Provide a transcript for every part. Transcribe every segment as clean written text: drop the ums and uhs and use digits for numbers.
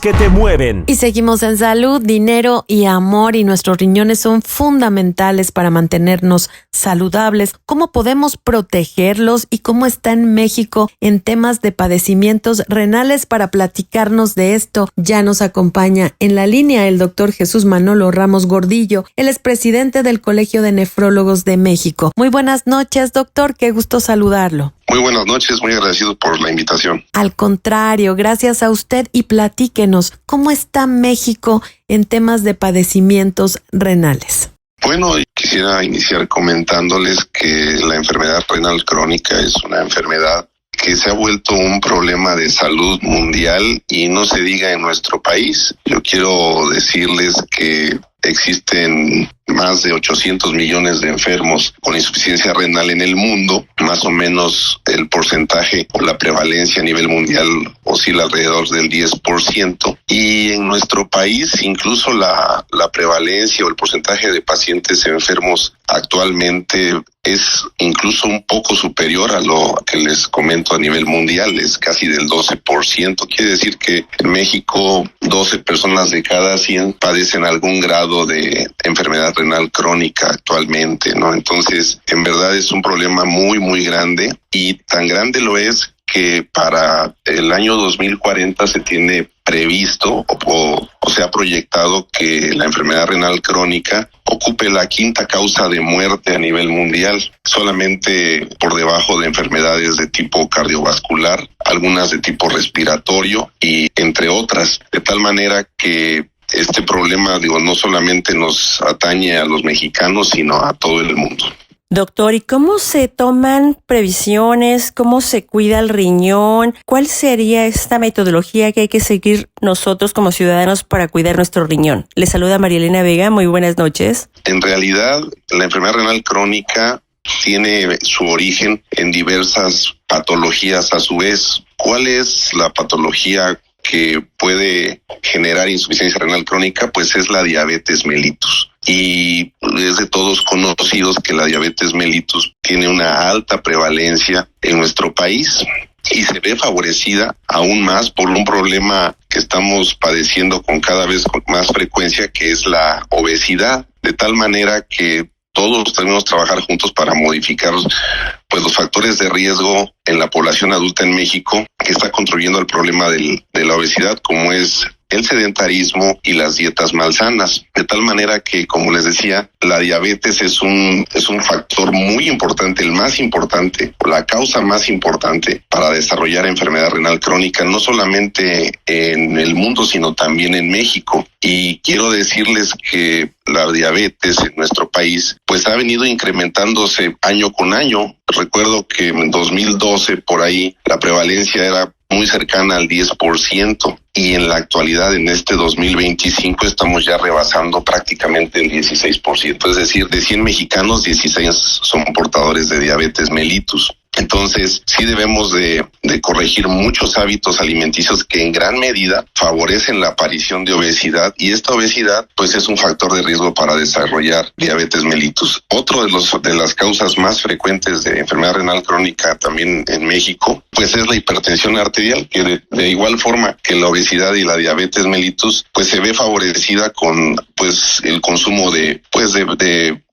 que te mueven. Y seguimos en salud, dinero y amor, y nuestros riñones son fundamentales para mantenernos saludables. ¿Cómo podemos protegerlos y cómo está en México en temas de padecimientos renales? Para platicarnos de esto, ya nos acompaña en la línea el doctor Jesús Manolo Ramos Gordillo. Él es presidente del Colegio de Nefrólogos de México. Muy buenas noches, doctor, qué gusto saludarlo. Muy buenas noches, muy agradecido por la invitación. Al contrario, gracias a usted, y platíquenos, ¿cómo está México en temas de padecimientos renales? Bueno, quisiera iniciar comentándoles que la enfermedad renal crónica es una enfermedad que se ha vuelto un problema de salud mundial y no se diga en nuestro país. Yo quiero decirles que existen más de 800 millones de enfermos con insuficiencia renal en el mundo. Más o menos el porcentaje o la prevalencia a nivel mundial oscila alrededor del 10%. Y en nuestro país incluso la prevalencia o el porcentaje de pacientes enfermos actualmente es incluso un poco superior a lo que les comento a nivel mundial, es casi del 12%. Quiere decir que en México 12 personas de cada 100 padecen algún grado de enfermedad renal crónica actualmente, ¿no? Entonces, en verdad es un problema muy, muy grande, y tan grande lo es que para el año 2040 se tiene previsto o se ha proyectado que la enfermedad renal crónica ocupe la quinta causa de muerte a nivel mundial, solamente por debajo de enfermedades de tipo cardiovascular, algunas de tipo respiratorio y entre otras, de tal manera que este problema, no solamente nos atañe a los mexicanos, sino a todo el mundo. Doctor, ¿y cómo se toman previsiones? ¿Cómo se cuida el riñón? ¿Cuál sería esta metodología que hay que seguir nosotros como ciudadanos para cuidar nuestro riñón? Le saluda María Elena Vega, muy buenas noches. En realidad, la enfermedad renal crónica tiene su origen en diversas patologías a su vez. ¿Cuál es la patología que puede generar insuficiencia renal crónica? Pues es la diabetes mellitus. Y es de todos conocidos que la diabetes mellitus tiene una alta prevalencia en nuestro país y se ve favorecida aún más por un problema que estamos padeciendo con cada vez con más frecuencia, que es la obesidad, de tal manera que todos debemos trabajar juntos para modificar los factores de riesgo en la población adulta en México, que está contribuyendo al problema de la obesidad, como es el sedentarismo y las dietas malsanas. De tal manera que, como les decía, la diabetes es un factor muy importante, el más importante, la causa más importante para desarrollar enfermedad renal crónica, no solamente en el mundo, sino también en México. Y quiero decirles que la diabetes en nuestro país pues ha venido incrementándose año con año. Recuerdo que en 2012 por ahí la prevalencia era muy cercana al 10%, y en la actualidad, en este 2025, estamos ya rebasando prácticamente el 16%, es decir, de 100 mexicanos, 16 son portadores de diabetes mellitus. Entonces, sí debemos de corregir muchos hábitos alimenticios que en gran medida favorecen la aparición de obesidad, y esta obesidad pues es un factor de riesgo para desarrollar diabetes mellitus. Otro de las causas más frecuentes de enfermedad renal crónica también en México pues es la hipertensión arterial, que de igual forma que la obesidad y la diabetes mellitus pues se ve favorecida con pues el consumo de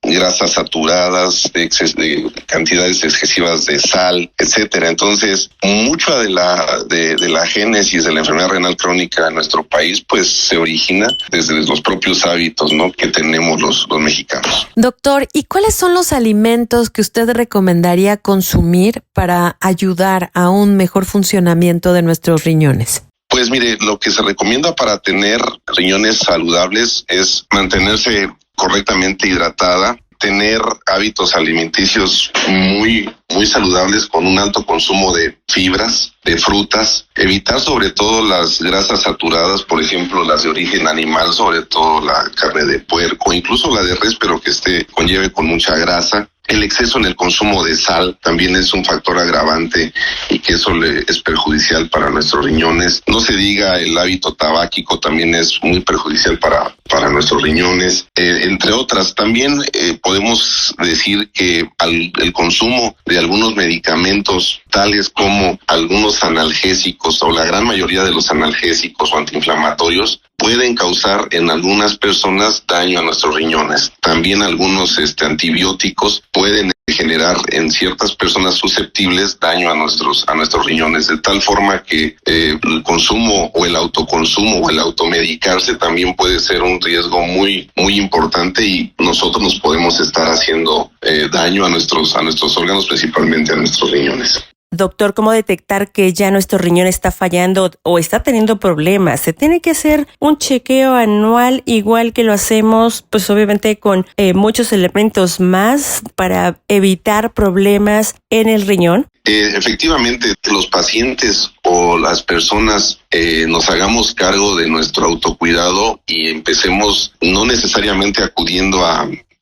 grasas saturadas, de cantidades excesivas de sal, etcétera. Entonces, mucha de la génesis de la enfermedad renal crónica en nuestro país pues se origina desde los propios hábitos, ¿no?, que tenemos los mexicanos. Doctor, ¿y cuáles son los alimentos que usted recomendaría consumir para ayudar a un mejor funcionamiento de nuestros riñones? Pues mire, lo que se recomienda para tener riñones saludables es mantenerse correctamente hidratada, tener hábitos alimenticios muy, muy saludables con un alto consumo de fibras, de frutas, evitar sobre todo las grasas saturadas, por ejemplo las de origen animal, sobre todo la carne de puerco, incluso la de res, pero que conlleve con mucha grasa. El exceso en el consumo de sal también es un factor agravante y que eso es perjudicial para nuestros riñones. No se diga el hábito tabáquico, también es muy perjudicial para nuestros riñones, entre otras. También podemos decir que el consumo de algunos medicamentos, tales como algunos analgésicos o la gran mayoría de los analgésicos o antiinflamatorios, pueden causar en algunas personas daño a nuestros riñones. También algunos antibióticos pueden generar en ciertas personas susceptibles daño a nuestros riñones, de tal forma que el consumo o el autoconsumo o el automedicarse también puede ser un riesgo muy importante, y nosotros nos podemos estar haciendo daño a nuestros órganos, principalmente a nuestros riñones. Doctor, ¿cómo detectar que ya nuestro riñón está fallando o está teniendo problemas? ¿Se tiene que hacer un chequeo anual igual que lo hacemos, pues obviamente con muchos elementos más para evitar problemas en el riñón? Efectivamente, los pacientes o las personas nos hagamos cargo de nuestro autocuidado y empecemos no necesariamente acudiendo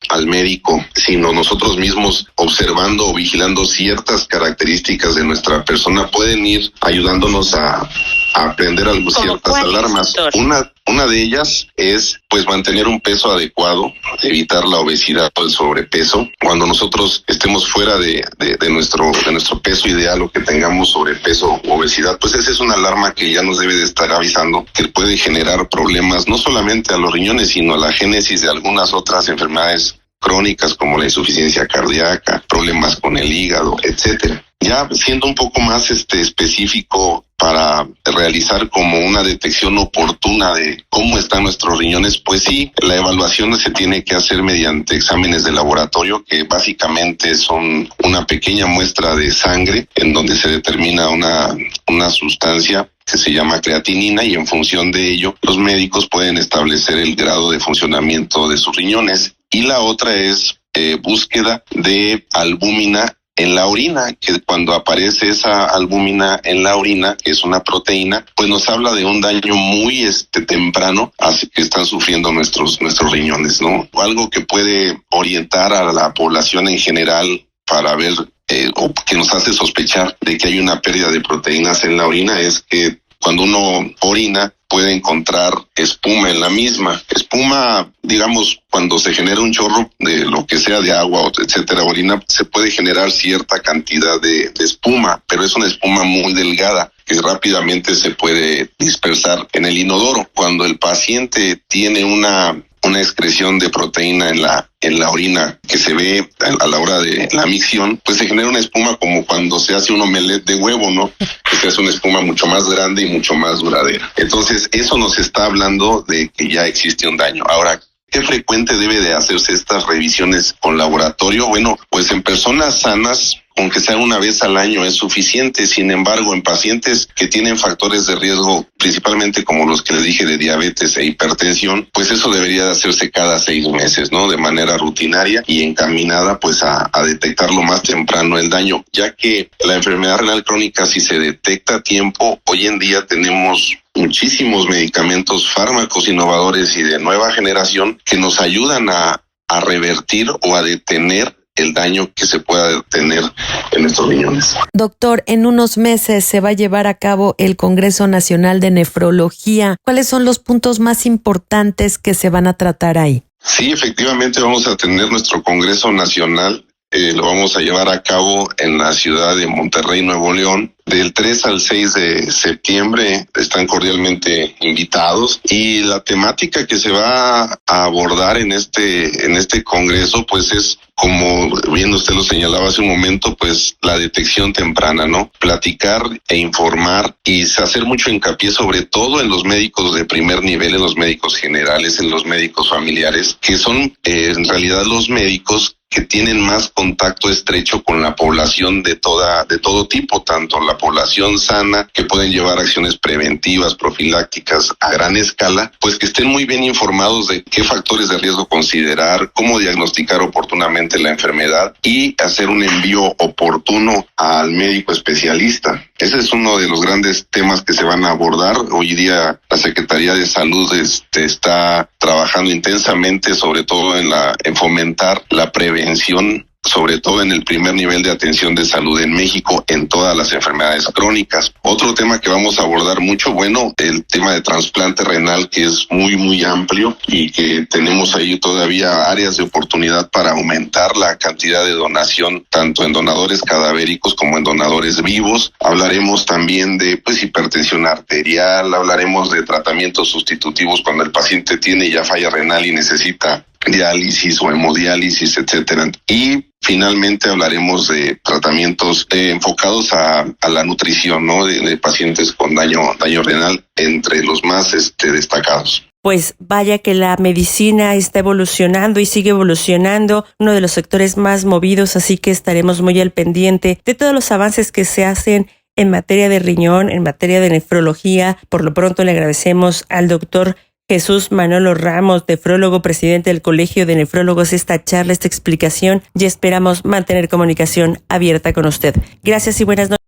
al médico, sino nosotros mismos observando o vigilando ciertas características de nuestra persona, pueden ir ayudándonos a aprender ciertas alarmas. Una de ellas es pues mantener un peso adecuado, evitar la obesidad o el sobrepeso. Cuando nosotros estemos fuera de nuestro peso ideal o que tengamos sobrepeso u obesidad, pues esa es una alarma que ya nos debe de estar avisando que puede generar problemas no solamente a los riñones, sino a la génesis de algunas otras enfermedades crónicas como la insuficiencia cardíaca, problemas con el hígado, etcétera. Ya siendo un poco más específico, para realizar como una detección oportuna de cómo están nuestros riñones, pues sí, la evaluación se tiene que hacer mediante exámenes de laboratorio, que básicamente son una pequeña muestra de sangre en donde se determina una sustancia que se llama creatinina, y en función de ello los médicos pueden establecer el grado de funcionamiento de sus riñones. Y la otra es búsqueda de albúmina en la orina, que cuando aparece esa albúmina en la orina, que es una proteína, pues nos habla de un daño muy temprano, así que están sufriendo nuestros riñones, ¿no? Algo que puede orientar a la población en general para ver o que nos hace sospechar de que hay una pérdida de proteínas en la orina es que cuando uno orina puede encontrar espuma en la misma. Espuma, digamos, cuando se genera un chorro de lo que sea, de agua, etcétera, orina, se puede generar cierta cantidad de espuma, pero es una espuma muy delgada que rápidamente se puede dispersar en el inodoro. Cuando el paciente tiene una excreción de proteína en la orina que se ve a la hora de la micción, pues se genera una espuma como cuando se hace un omelette de huevo, ¿no? Que se hace una espuma mucho más grande y mucho más duradera. Entonces, eso nos está hablando de que ya existe un daño. Ahora, ¿qué frecuente debe de hacerse estas revisiones con laboratorio? Bueno, pues en personas sanas, aunque sea una vez al año, es suficiente. Sin embargo, en pacientes que tienen factores de riesgo, principalmente como los que les dije de diabetes e hipertensión, pues eso debería de hacerse cada 6 meses, ¿no? De manera rutinaria y encaminada pues a detectar lo más temprano el daño, ya que la enfermedad renal crónica, si se detecta a tiempo, hoy en día tenemos muchísimos medicamentos, fármacos innovadores y de nueva generación que nos ayudan a revertir o a detener el daño que se pueda tener en nuestros riñones. Doctor, en unos meses se va a llevar a cabo el Congreso Nacional de Nefrología. ¿Cuáles son los puntos más importantes que se van a tratar ahí? Sí, efectivamente vamos a tener nuestro Congreso Nacional. Lo vamos a llevar a cabo en la ciudad de Monterrey, Nuevo León. Del 3 al 6 de septiembre están cordialmente invitados, y la temática que se va a abordar en este congreso pues es, como bien usted lo señalaba hace un momento, pues la detección temprana, ¿no? Platicar e informar y hacer mucho hincapié sobre todo en los médicos de primer nivel, en los médicos generales, en los médicos familiares, que son en realidad los médicos que tienen más contacto estrecho con la población de todo tipo, tanto la población sana, que pueden llevar acciones preventivas, profilácticas a gran escala, pues que estén muy bien informados de qué factores de riesgo considerar, cómo diagnosticar oportunamente la enfermedad y hacer un envío oportuno al médico especialista. Ese es uno de los grandes temas que se van a abordar. Hoy día la Secretaría de Salud está trabajando intensamente, sobre todo en fomentar la prevención sobre todo en el primer nivel de atención de salud en México, en todas las enfermedades crónicas. Otro tema que vamos a abordar mucho, bueno, el tema de trasplante renal, que es muy amplio y que tenemos ahí todavía áreas de oportunidad para aumentar la cantidad de donación, tanto en donadores cadavéricos como en donadores vivos. Hablaremos también de hipertensión arterial, hablaremos de tratamientos sustitutivos cuando el paciente tiene ya falla renal y necesita diálisis o hemodiálisis, etcétera. Y finalmente hablaremos de tratamientos enfocados a la nutrición, ¿no? De pacientes con daño renal, entre los más destacados. Pues vaya que la medicina está evolucionando y sigue evolucionando, uno de los sectores más movidos, así que estaremos muy al pendiente de todos los avances que se hacen en materia de riñón, en materia de nefrología. Por lo pronto le agradecemos al doctor Jesús Manolo Ramos, nefrólogo, presidente del Colegio de Nefrólogos, esta charla, esta explicación, y esperamos mantener comunicación abierta con usted. Gracias y buenas noches.